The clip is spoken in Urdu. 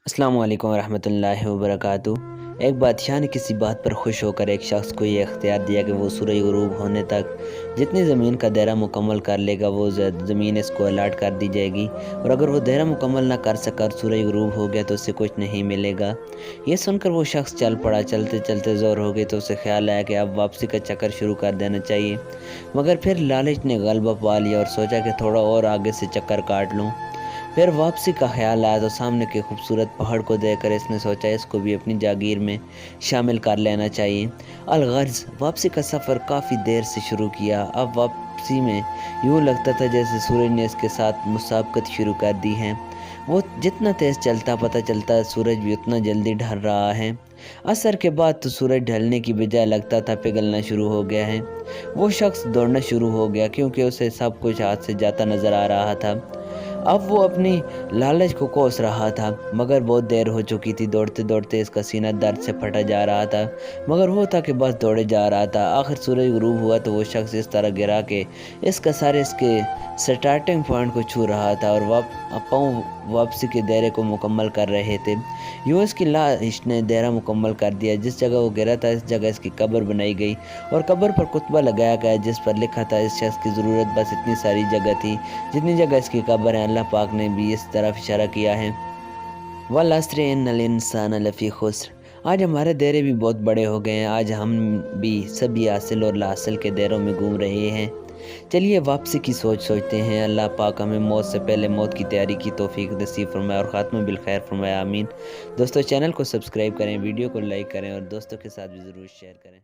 السلام علیکم ورحمۃ اللہ وبرکاتہ۔ ایک بادشاہ نے کسی بات پر خوش ہو کر ایک شخص کو یہ اختیار دیا کہ وہ سورج غروب ہونے تک جتنی زمین کا دائرہ مکمل کر لے گا وہ زمین اس کو الاٹ کر دی جائے گی، اور اگر وہ دائرہ مکمل نہ کر سکا اور سورج غروب ہو گیا تو اسے کچھ نہیں ملے گا۔ یہ سن کر وہ شخص چل پڑا۔ چلتے چلتے زور ہو گئی تو اسے خیال آیا کہ اب واپسی کا چکر شروع کر دینا چاہیے، مگر پھر لالچ نے غلبہ پا لیا اور سوچا کہ تھوڑا اور آگے سے چکر کاٹ لوں۔ پھر واپسی کا خیال آیا تو سامنے کے خوبصورت پہاڑ کو دیکھ کر اس نے سوچا اس کو بھی اپنی جاگیر میں شامل کر لینا چاہیے۔ الغرض واپسی کا سفر کافی دیر سے شروع کیا۔ اب واپسی میں یوں لگتا تھا جیسے سورج نے اس کے ساتھ مسابقت شروع کر دی ہے۔ وہ جتنا تیز چلتا پتہ چلتا سورج بھی اتنا جلدی ڈھل رہا ہے۔ عصر کے بعد تو سورج ڈھلنے کی بجائے لگتا تھا پگھلنا شروع ہو گیا ہے۔ وہ شخص دوڑنا شروع ہو گیا کیونکہ اسے سب کچھ ہاتھ سے جاتا نظر آ رہا تھا۔ اب وہ اپنی لالچ کو کوس رہا تھا، مگر بہت دیر ہو چکی تھی۔ دوڑتے دوڑتے اس کا سینہ درد سے پھٹا جا رہا تھا، مگر وہ تھا کہ بس دوڑے جا رہا تھا۔ آخر سورج غروب ہوا تو وہ شخص اس طرح گرا کہ اس کا سر اس کے سٹارٹنگ پوائنٹ کو چھو رہا تھا اور پاؤں واپسی کے دائرے کو مکمل کر رہے تھے۔ یوں اس کی لاش نے دائرہ مکمل کر دیا۔ جس جگہ وہ گرا تھا اس جگہ اس کی قبر بنائی گئی اور قبر پر کتبہ لگایا گیا جس پر لکھا تھا اس شخص کی ضرورت بس اتنی ساری جگہ تھی جتنی جگہ اس کی قبر ہے۔ اللہ پاک نے بھی اس طرف اشارہ کیا ہے، وَالْعَصْرِ إِنَّ الْإِنسَانَ لَفِي خُسْرٍ۔ آج ہمارے دائرے بھی بہت بڑے ہو گئے ہیں، آج ہم بھی سبھی حاصل اور لا حاصل کے دائروں میں گھوم رہے ہیں۔ چلیے واپسی کی سوچتے ہیں۔ اللہ پاک ہمیں موت سے پہلے موت کی تیاری کی توفیق نصیب فرمائے اور خاتمہ بالخیر فرمائے، آمین۔ دوستو چینل کو سبسکرائب کریں، ویڈیو کو لائک کریں اور دوستوں کے ساتھ بھی ضرور شیئر کریں۔